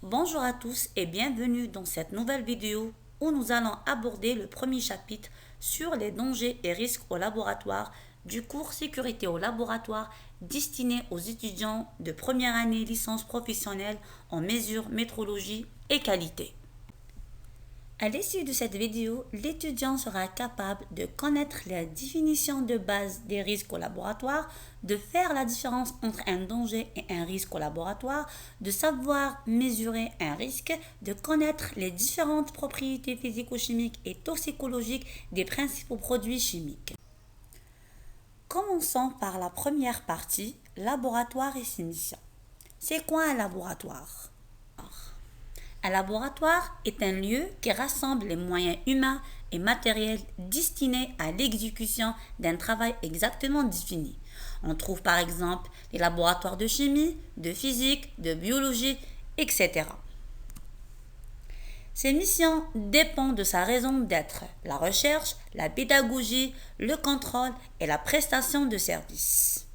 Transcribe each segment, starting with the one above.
Bonjour à tous et bienvenue dans cette nouvelle vidéo où nous allons aborder le premier chapitre sur les dangers et risques au laboratoire du cours Sécurité au laboratoire destiné aux étudiants de première année licence professionnelle en mesures, métrologie et qualité. À l'issue de cette vidéo, l'étudiant sera capable de connaître la définition de base des risques au laboratoire, de faire la différence entre un danger et un risque au laboratoire, de savoir mesurer un risque, de connaître les différentes propriétés physico-chimiques et toxicologiques des principaux produits chimiques. Commençons par la première partie, laboratoire et ses missions. C'est quoi un laboratoire ? Un laboratoire est un lieu qui rassemble les moyens humains et matériels destinés à l'exécution d'un travail exactement défini. On trouve par exemple les laboratoires de chimie, de physique, de biologie, etc. Ses missions dépendent de sa raison d'être, la recherche, la pédagogie, le contrôle et la prestation de services.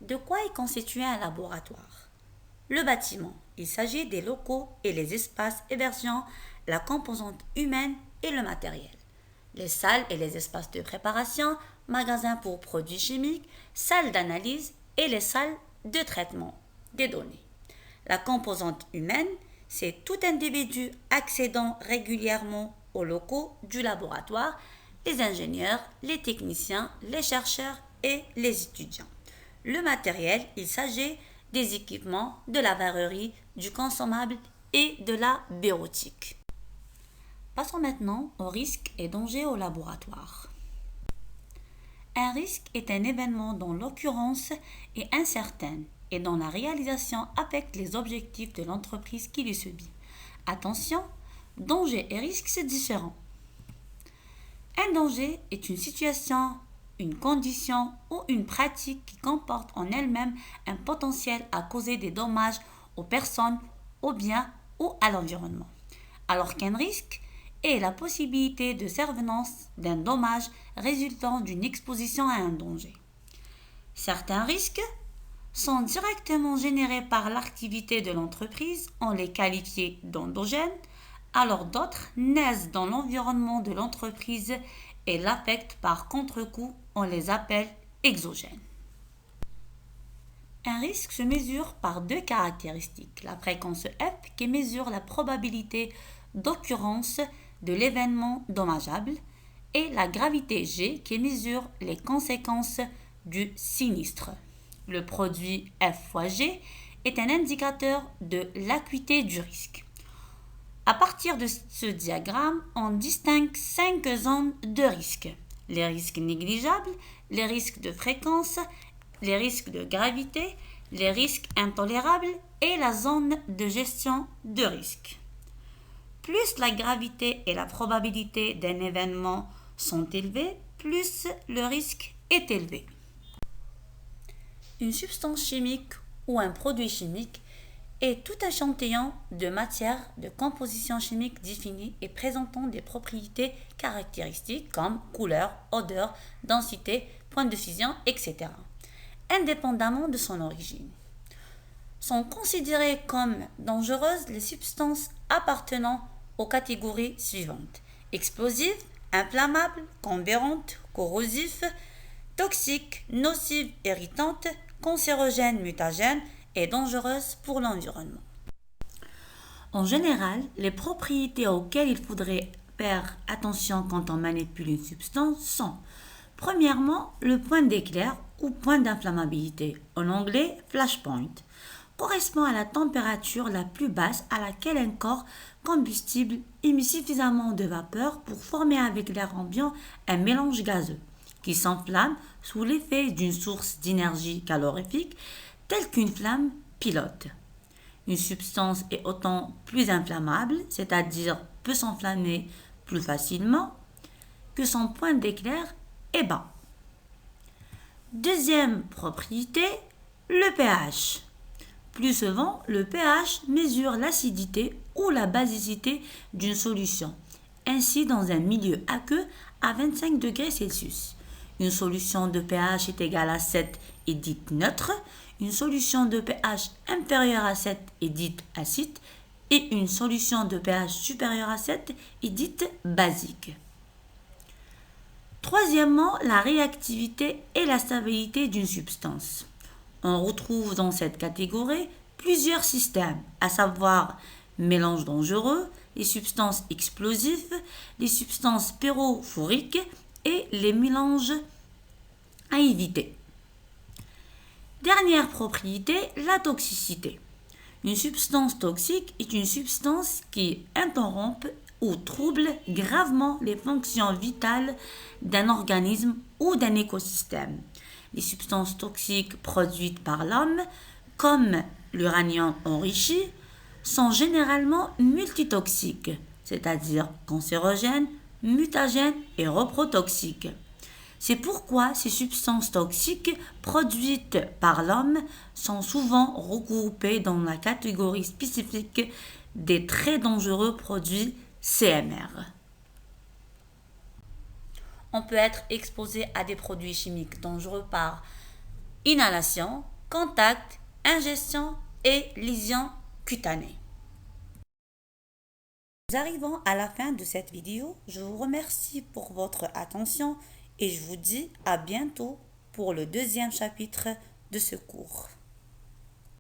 De quoi est constitué un laboratoire ? Le bâtiment. Il s'agit des locaux et les espaces hébergeant la composante humaine et le matériel. Les salles et les espaces de préparation, magasins pour produits chimiques, salles d'analyse et les salles de traitement des données. La composante humaine, c'est tout individu accédant régulièrement aux locaux du laboratoire, les ingénieurs, les techniciens, les chercheurs et les étudiants. Le matériel, il s'agit des équipements, de la verrerie, du consommable et de la bureautique. Passons maintenant aux risques et dangers au laboratoire. Un risque est un événement dont l'occurrence est incertaine et dont la réalisation affecte les objectifs de l'entreprise qui les subit. Attention, danger et risque, c'est différent. Un danger est une situation, une condition ou une pratique qui comporte en elle-même un potentiel à causer des dommages aux personnes, aux biens ou à l'environnement. Alors qu'un risque est la possibilité de survenance d'un dommage résultant d'une exposition à un danger. Certains risques sont directement générés par l'activité de l'entreprise, on les qualifie d'endogènes, alors d'autres naissent dans l'environnement de l'entreprise et l'affectent par contre-coup, on les appelle exogènes. Un risque se mesure par deux caractéristiques, la fréquence F qui mesure la probabilité d'occurrence de l'événement dommageable et la gravité G qui mesure les conséquences du sinistre. Le produit F fois G est un indicateur de l'acuité du risque. À partir de ce diagramme, on distingue 5 zones de risque. Les risques négligeables, les risques de fréquence, les risques de gravité, les risques intolérables et la zone de gestion de risque. Plus la gravité et la probabilité d'un événement sont élevées, plus le risque est élevé. Une substance chimique ou un produit chimique est tout échantillon de matière de composition chimique définie et présentant des propriétés caractéristiques comme couleur, odeur, densité, point de fusion, etc., indépendamment de son origine. Sont considérées comme dangereuses les substances appartenant aux catégories suivantes: explosives, inflammables, combérantes, corrosives, toxiques, nocives, irritantes, cancérogènes, mutagènes et dangereuses pour l'environnement. En général, les propriétés auxquelles il faudrait faire attention quand on manipule une substance sont: premièrement, le point d'éclair ou point d'inflammabilité, en anglais flashpoint, correspond à la température la plus basse à laquelle un corps combustible émet suffisamment de vapeur pour former avec l'air ambiant un mélange gazeux qui s'enflamme sous l'effet d'une source d'énergie calorifique telle qu'une flamme pilote. Une substance est autant plus inflammable, c'est-à-dire peut s'enflammer plus facilement, que son point d'éclair est bas. Deuxième propriété, le pH. Plus souvent, le pH mesure l'acidité ou la basicité d'une solution. Ainsi, dans un milieu aqueux à 25 degrés Celsius, une solution de pH est égale à 7 est dite neutre, Une solution de pH inférieur à 7 est dite acide et une solution de pH supérieur à 7 est dite basique. Troisièmement, la réactivité et la stabilité d'une substance. On retrouve dans cette catégorie plusieurs systèmes, à savoir mélanges dangereux, les substances explosives, les substances pyrophoriques et les mélanges à éviter. Dernière propriété, la toxicité. Une substance toxique est une substance qui interrompt ou trouble gravement les fonctions vitales d'un organisme ou d'un écosystème. Les substances toxiques produites par l'homme, comme l'uranium enrichi, sont généralement multitoxiques, c'est-à-dire cancérogènes, mutagènes et reprotoxiques. C'est pourquoi ces substances toxiques produites par l'homme sont souvent regroupées dans la catégorie spécifique des très dangereux produits CMR. On peut être exposé à des produits chimiques dangereux par inhalation, contact, ingestion et lésion cutanée. Nous arrivons à la fin de cette vidéo. Je vous remercie pour votre attention et je vous dis à bientôt pour le deuxième chapitre de ce cours.